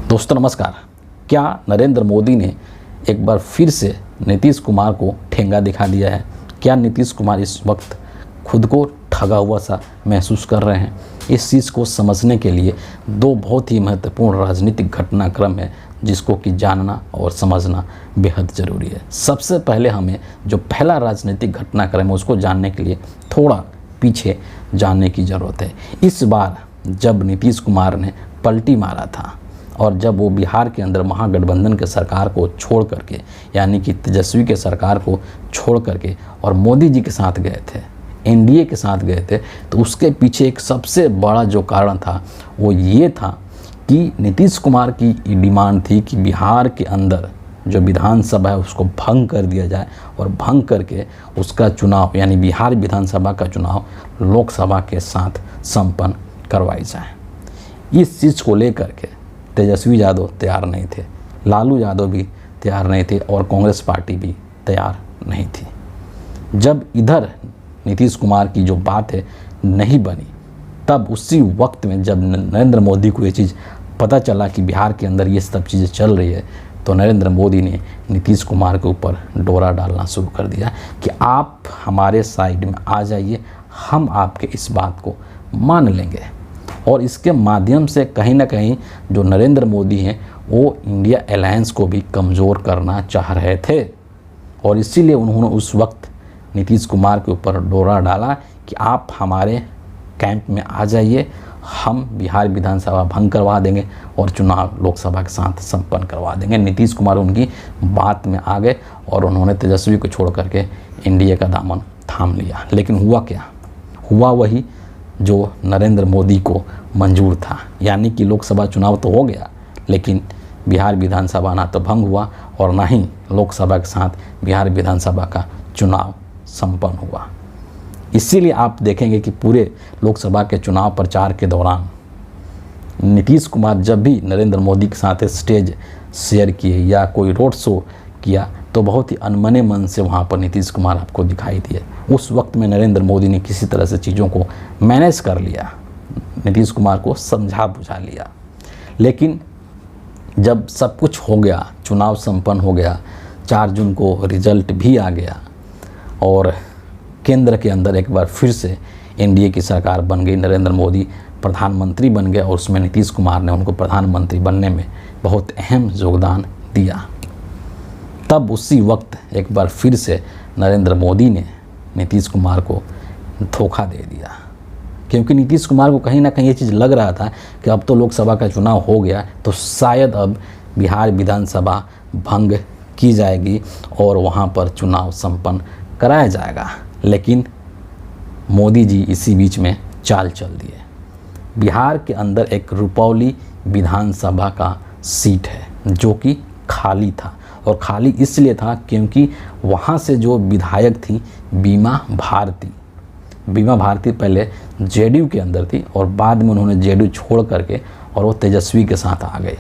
दोस्तों नमस्कार। क्या नरेंद्र मोदी ने एक बार फिर से नीतीश कुमार को ठेंगा दिखा दिया है? क्या नीतीश कुमार इस वक्त खुद को ठगा हुआ सा महसूस कर रहे हैं? इस चीज़ को समझने के लिए दो बहुत ही महत्वपूर्ण राजनीतिक घटनाक्रम है जिसको कि जानना और समझना बेहद ज़रूरी है। सबसे पहले हमें जो पहला राजनीतिक घटनाक्रम है उसको जानने के लिए थोड़ा पीछे जाने की ज़रूरत है। इस बार जब नीतीश कुमार ने पलटी मारा था और जब वो बिहार के अंदर महागठबंधन के सरकार को छोड़ करके, यानी कि तेजस्वी के सरकार को छोड़ करके और मोदी जी के साथ गए थे, एनडीए के साथ गए थे, तो उसके पीछे एक सबसे बड़ा जो कारण था वो ये था कि नीतीश कुमार की डिमांड थी कि बिहार के अंदर जो विधानसभा है उसको भंग कर दिया जाए और भंग करके उसका चुनाव, यानी बिहार विधानसभा का चुनाव लोकसभा के साथ संपन्न करवाई जाए। इस चीज़ को लेकर के तेजस्वी यादव तैयार नहीं थे, लालू यादव भी तैयार नहीं थे और कांग्रेस पार्टी भी तैयार नहीं थी। जब इधर नीतीश कुमार की जो बात है नहीं बनी, तब उसी वक्त में जब नरेंद्र मोदी को ये चीज़ पता चला कि बिहार के अंदर ये सब चीज़ें चल रही है, तो नरेंद्र मोदी ने नीतीश कुमार के ऊपर डोरा डालना शुरू कर दिया कि आप हमारे साइड में आ जाइए, हम आपके इस बात को मान लेंगे। और इसके माध्यम से कहीं ना कहीं जो नरेंद्र मोदी हैं वो इंडिया अलायंस को भी कमज़ोर करना चाह रहे थे और इसीलिए उन्होंने उस वक्त नीतीश कुमार के ऊपर डोरा डाला कि आप हमारे कैंप में आ जाइए, हम बिहार विधानसभा भंग करवा देंगे और चुनाव लोकसभा के साथ संपन्न करवा देंगे। नीतीश कुमार उनकी बात में आ गए और उन्होंने तेजस्वी को छोड़ करके एनडीए का दामन थाम लिया। लेकिन हुआ क्या? हुआ वही जो नरेंद्र मोदी को मंजूर था, यानी कि लोकसभा चुनाव तो हो गया लेकिन बिहार विधानसभा ना तो भंग हुआ और ना ही लोकसभा के साथ बिहार विधानसभा का चुनाव संपन्न हुआ। इसीलिए आप देखेंगे कि पूरे लोकसभा के चुनाव प्रचार के दौरान नीतीश कुमार जब भी नरेंद्र मोदी के साथ स्टेज शेयर किए या कोई रोड शो किया तो बहुत ही अनमने मन से वहाँ पर नीतीश कुमार आपको दिखाई दिए। उस वक्त में नरेंद्र मोदी ने किसी तरह से चीज़ों को मैनेज कर लिया, नीतीश कुमार को समझा बुझा लिया। लेकिन जब सब कुछ हो गया, चुनाव संपन्न हो गया, 4 जून को रिजल्ट भी आ गया और केंद्र के अंदर एक बार फिर से एनडीए की सरकार बन गई, नरेंद्र मोदी प्रधानमंत्री बन गए और उसमें नीतीश कुमार ने उनको प्रधानमंत्री बनने में बहुत अहम योगदान दिया। तब उसी वक्त एक बार फिर से नरेंद्र मोदी ने नीतीश कुमार को धोखा दे दिया, क्योंकि नीतीश कुमार को कहीं ना कहीं ये चीज़ लग रहा था कि अब तो लोकसभा का चुनाव हो गया तो शायद अब बिहार विधानसभा भंग की जाएगी और वहाँ पर चुनाव संपन्न कराया जाएगा। लेकिन मोदी जी इसी बीच में चाल चल दिए। बिहार के अंदर एक रुपौली विधानसभा का सीट है जो कि खाली था और खाली इसलिए था क्योंकि वहाँ से जो विधायक थी बीमा भारती पहले जेडीयू के अंदर थी और बाद में उन्होंने जेडीयू छोड़ करके और वो तेजस्वी के साथ आ गए।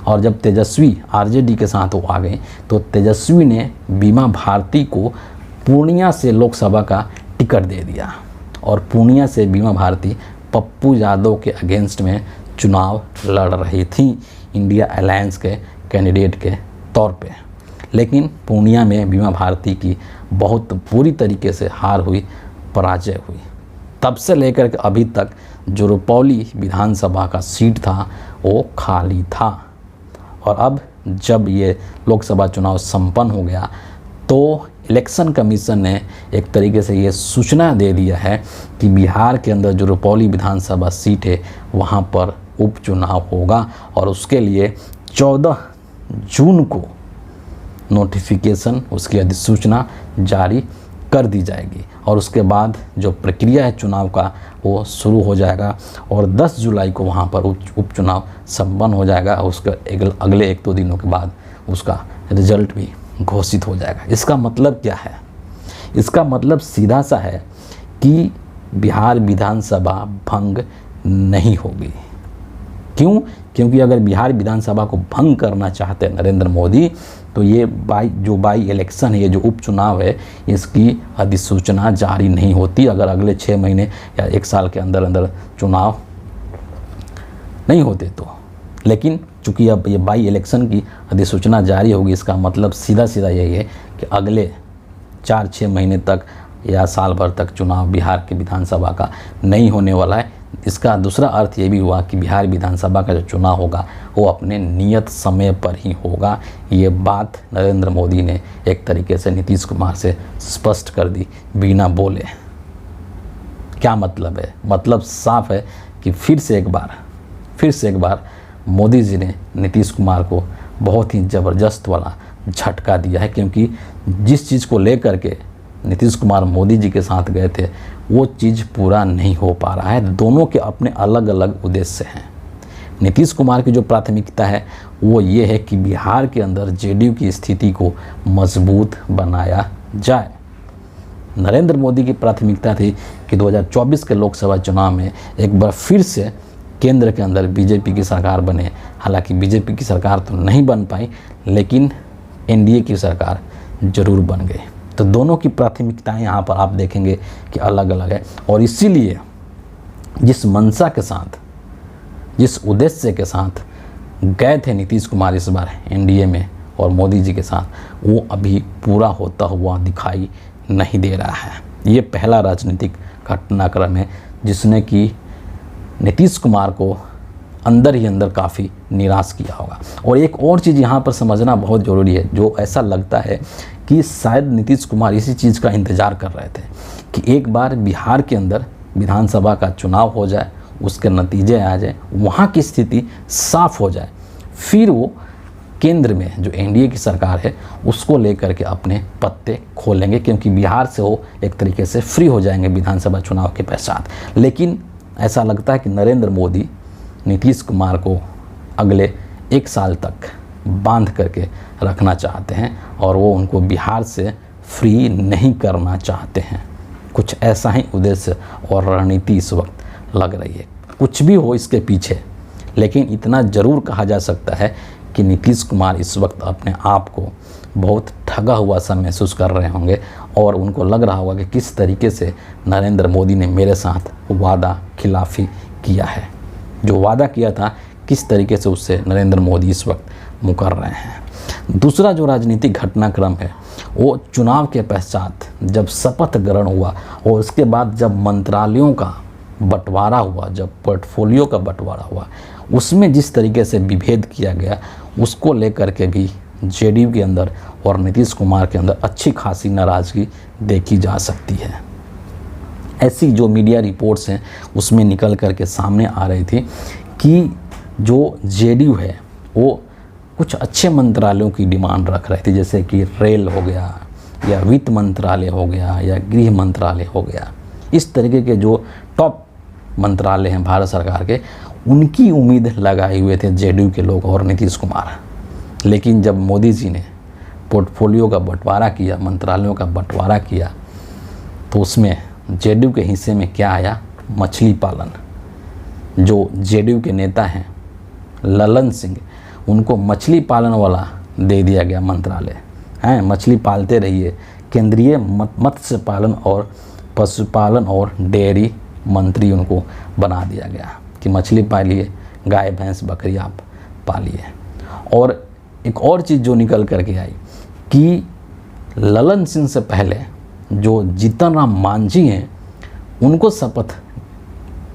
और जब तेजस्वी आरजेडी के साथ वो आ गए तो तेजस्वी ने बीमा भारती को पूर्णिया से लोकसभा का टिकट दे दिया और पूर्णिया से बीमा भारती पप्पू यादव के अगेंस्ट में चुनाव लड़ रही थी इंडिया अलायंस के कैंडिडेट के तौर पे। लेकिन पूर्णिया में बीमा भारती की बहुत बुरी तरीके से हार हुई, पराजय हुई। तब से लेकर के अभी तक जो रुपौली विधानसभा का सीट था वो खाली था। और अब जब ये लोकसभा चुनाव संपन्न हो गया तो इलेक्शन कमीशन ने एक तरीके से ये सूचना दे दिया है कि बिहार के अंदर जो रुपौली विधानसभा सीट है वहाँ पर उपचुनाव होगा और उसके लिए 14 जून को नोटिफिकेशन, उसकी अधिसूचना जारी कर दी जाएगी और उसके बाद जो प्रक्रिया है चुनाव का वो शुरू हो जाएगा और 10 जुलाई को वहाँ पर उपचुनाव संपन्न हो जाएगा और उसके अगले 1-2 दिनों के बाद उसका रिजल्ट भी घोषित हो जाएगा। इसका मतलब क्या है? इसका मतलब सीधा सा है कि बिहार विधानसभा भंग नहीं होगी। क्यों? क्योंकि अगर बिहार विधानसभा को भंग करना चाहते हैं नरेंद्र मोदी तो ये बाई इलेक्शन है, ये जो उपचुनाव है, इसकी अधिसूचना जारी नहीं होती अगर अगले 6 महीने या 1 साल के अंदर अंदर चुनाव नहीं होते तो। लेकिन चूँकि अब ये बाई इलेक्शन की अधिसूचना जारी होगी, इसका मतलब सीधा सीधा यही है कि अगले 4-6 महीने तक या साल भर तक चुनाव बिहार के विधानसभा का नहीं होने वाला है। इसका दूसरा अर्थ ये भी हुआ कि बिहार विधानसभा का जो चुनाव होगा वो अपने नियत समय पर ही होगा। ये बात नरेंद्र मोदी ने एक तरीके से नीतीश कुमार से स्पष्ट कर दी बिना बोले। क्या मतलब है? मतलब साफ है कि फिर से एक बार मोदी जी ने नीतीश कुमार को बहुत ही ज़बरदस्त वाला झटका दिया है, क्योंकि जिस चीज़ को लेकर के नीतीश कुमार मोदी जी के साथ गए थे वो चीज़ पूरा नहीं हो पा रहा है। दोनों के अपने अलग अलग उद्देश्य हैं। नीतीश कुमार की जो प्राथमिकता है वो ये है कि बिहार के अंदर जेडीयू की स्थिति को मजबूत बनाया जाए। नरेंद्र मोदी की प्राथमिकता थी कि 2024 के लोकसभा चुनाव में एक बार फिर से केंद्र के अंदर बीजेपी की सरकार बने। हालांकि बीजेपी की सरकार तो नहीं बन पाई, लेकिन एनडीए की सरकार जरूर बन गई। तो दोनों की प्राथमिकताएं यहाँ पर आप देखेंगे कि अलग अलग है। और इसीलिए जिस मंशा के साथ, जिस उद्देश्य के साथ गए थे नीतीश कुमार इस बार एनडीए में और मोदी जी के साथ, वो अभी पूरा होता हुआ दिखाई नहीं दे रहा है। ये पहला राजनीतिक घटनाक्रम है जिसने कि नीतीश कुमार को अंदर ही अंदर काफ़ी निराश किया होगा। और एक और चीज़ यहाँ पर समझना बहुत ज़रूरी है, जो ऐसा लगता है कि शायद नीतीश कुमार इसी चीज़ का इंतज़ार कर रहे थे कि एक बार बिहार के अंदर विधानसभा का चुनाव हो जाए, उसके नतीजे आ जाए, वहाँ की स्थिति साफ हो जाए, फिर वो केंद्र में जो एनडीए की सरकार है उसको लेकर के अपने पत्ते खोलेंगे, क्योंकि बिहार से वो एक तरीके से फ्री हो जाएंगे विधानसभा चुनाव के पश्चात। लेकिन ऐसा लगता है कि नरेंद्र मोदी नीतीश कुमार को अगले 1 साल तक बांध करके रखना चाहते हैं और वो उनको बिहार से फ्री नहीं करना चाहते हैं। कुछ ऐसा ही उद्देश्य और रणनीति इस वक्त लग रही है। कुछ भी हो इसके पीछे, लेकिन इतना ज़रूर कहा जा सकता है कि नीतीश कुमार इस वक्त अपने आप को बहुत ठगा हुआ सा महसूस कर रहे होंगे और उनको लग रहा होगा कि किस तरीके से नरेंद्र मोदी ने मेरे साथ वादा खिलाफ़ी किया है। जो वादा किया था किस तरीके से उससे नरेंद्र मोदी इस वक्त मुकर रहे हैं। दूसरा जो राजनीतिक घटनाक्रम है वो चुनाव के पश्चात जब शपथ ग्रहण हुआ और उसके बाद जब मंत्रालयों का बंटवारा हुआ, जब पोर्टफोलियो का बंटवारा हुआ, उसमें जिस तरीके से विभेद किया गया उसको लेकर के भी जेडीयू के अंदर और नीतीश कुमार के अंदर अच्छी खासी नाराज़गी देखी जा सकती है। ऐसी जो मीडिया रिपोर्ट्स हैं उसमें निकल कर के सामने आ रही थी कि जो जेडीयू है वो कुछ अच्छे मंत्रालयों की डिमांड रख रहे थे, जैसे कि रेल हो गया या वित्त मंत्रालय हो गया या गृह मंत्रालय हो गया। इस तरीके के जो टॉप मंत्रालय हैं भारत सरकार के, उनकी उम्मीद लगाए हुए थे जेडीयू के लोग और नीतीश कुमार। लेकिन जब मोदी जी ने पोर्टफोलियो का बंटवारा किया, मंत्रालयों का बंटवारा किया, तो उसमें जेडीयू के हिस्से में क्या आया? मछली पालन। जो जेडीयू के नेता हैं ललन सिंह, उनको मछली पालन वाला दे दिया गया मंत्रालय। हैं, मछली पालते रहिए। केंद्रीय मत्स्य पालन और पशुपालन और डेयरी मंत्री उनको बना दिया गया कि मछली पालिए, गाय भैंस बकरी आप पालिए। और एक और चीज़ जो निकल करके आई कि ललन सिंह से पहले जो जीतन राम मांझी हैं उनको शपथ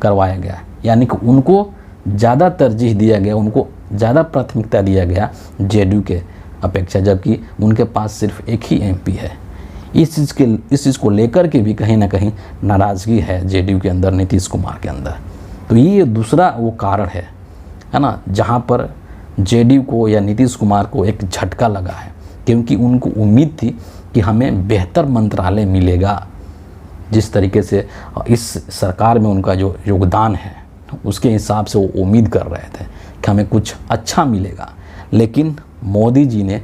करवाया गया, यानी कि उनको ज़्यादा तरजीह दिया गया, उनको ज़्यादा प्राथमिकता दिया गया जेडीयू के अपेक्षा, जबकि उनके पास सिर्फ एक ही एमपी है। इस चीज़ को लेकर के भी कहीं ना कहीं नाराज़गी है जेडीयू के अंदर, नीतीश कुमार के अंदर। तो ये दूसरा वो कारण है ना, जहाँ पर जेडीयू को या नीतीश कुमार को एक झटका लगा है, क्योंकि उनको उम्मीद थी कि हमें बेहतर मंत्रालय मिलेगा। जिस तरीके से इस सरकार में उनका जो योगदान है उसके हिसाब से वो उम्मीद कर रहे थे कि हमें कुछ अच्छा मिलेगा। लेकिन मोदी जी ने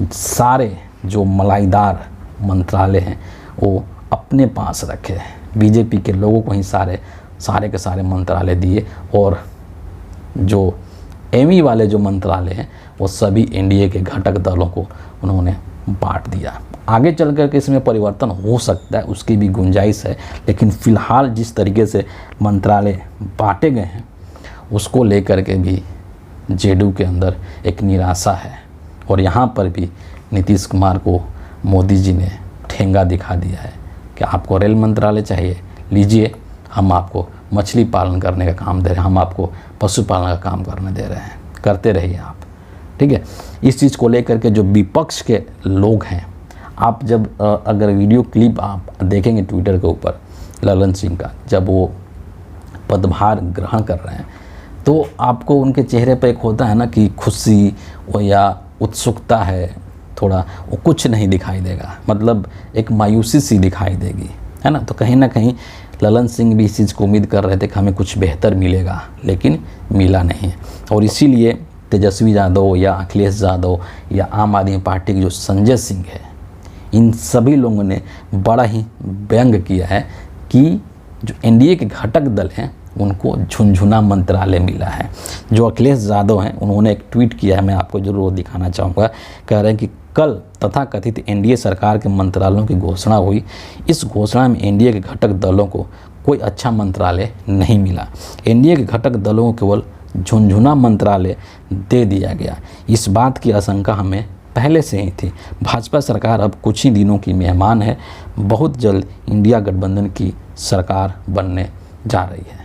सारे जो मलाईदार मंत्रालय हैं वो अपने पास रखे, बीजेपी के लोगों को ही सारे के सारे मंत्रालय दिए और जो एमई वाले जो मंत्रालय हैं वो सभी एनडीए के घटक दलों को उन्होंने बांट दिया। आगे चल कर के इसमें परिवर्तन हो सकता है, उसकी भी गुंजाइश है, लेकिन फ़िलहाल जिस तरीके से मंत्रालय बांटे गए हैं उसको लेकर के भी जेडीयू के अंदर एक निराशा है। और यहाँ पर भी नीतीश कुमार को मोदी जी ने ठेंगा दिखा दिया है कि आपको रेल मंत्रालय चाहिए, लीजिए, हम आपको मछली पालन करने का काम दे रहे हैं, हम आपको पशुपालन का काम करने दे रहे हैं, करते रहिए आप। ठीक है, इस चीज़ को लेकर के जो विपक्ष के लोग हैं, आप जब अगर वीडियो क्लिप आप देखेंगे ट्विटर के ऊपर ललन सिंह का, जब वो पदभार ग्रहण कर रहे हैं, तो आपको उनके चेहरे पर एक होता है ना कि खुशी या उत्सुकता है, थोड़ा वो कुछ नहीं दिखाई देगा, मतलब एक मायूसी सी दिखाई देगी, है ना। तो कहीं ना कहीं ललन सिंह भी इस चीज़ को उम्मीद कर रहे थे कि हमें कुछ बेहतर मिलेगा, लेकिन मिला नहीं। और इसीलिए तेजस्वी यादव या अखिलेश यादव या आम आदमी पार्टी के जो संजय सिंह है, इन सभी लोगों ने बड़ा ही व्यंग किया है कि जो एनडीए के घटक दल हैं उनको झुनझुना मंत्रालय मिला है। जो अखिलेश यादव हैं उन्होंने एक ट्वीट किया है, मैं आपको जरूर दिखाना चाहूँगा। कह रहे हैं कि कल तथाकथित एनडीए सरकार के मंत्रालयों की घोषणा हुई, इस घोषणा में एनडीए के घटक दलों को कोई अच्छा मंत्रालय नहीं मिला, एनडीए के घटक दलों को केवल झुनझुना मंत्रालय दे दिया गया। इस बात की आशंका हमें पहले से ही थी। भाजपा सरकार अब कुछ ही दिनों की मेहमान है, बहुत जल्द इंडिया गठबंधन की सरकार बनने जा रही है।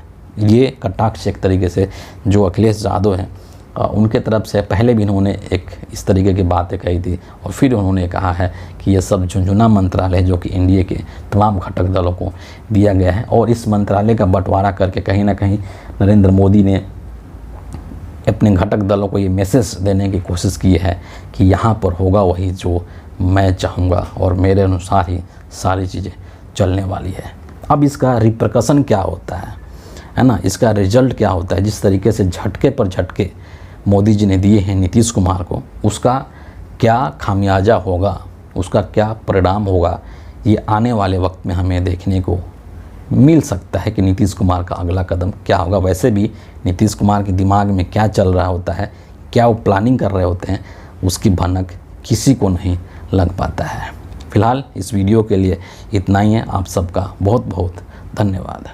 ये कटाक्ष एक तरीके से जो अखिलेश यादव हैं उनके तरफ से पहले भी इन्होंने एक इस तरीके की बातें कही थी, और फिर उन्होंने कहा है कि ये सब झुनझुना मंत्रालय जो कि एनडीए के तमाम घटक दलों को दिया गया है। और इस मंत्रालय का बंटवारा करके कहीं ना कहीं नरेंद्र मोदी ने अपने घटक दलों को ये मैसेज देने की कोशिश की है कि यहाँ पर होगा वही जो मैं चाहूँगा और मेरे अनुसार ही सारी चीज़ें चलने वाली है। अब इसका रिप्रकशन क्या होता है ना, इसका रिजल्ट क्या होता है। जिस तरीके से झटके पर झटके मोदी जी ने दिए हैं नीतीश कुमार को, उसका क्या खामियाजा होगा, उसका क्या परिणाम होगा, ये आने वाले वक्त में हमें देखने को मिल सकता है कि नीतीश कुमार का अगला कदम क्या होगा। वैसे भी नीतीश कुमार के दिमाग में क्या चल रहा होता है, क्या वो प्लानिंग कर रहे होते हैं, उसकी भनक किसी को नहीं लग पाता है। फिलहाल इस वीडियो के लिए इतना ही है। आप सबका बहुत बहुत धन्यवाद।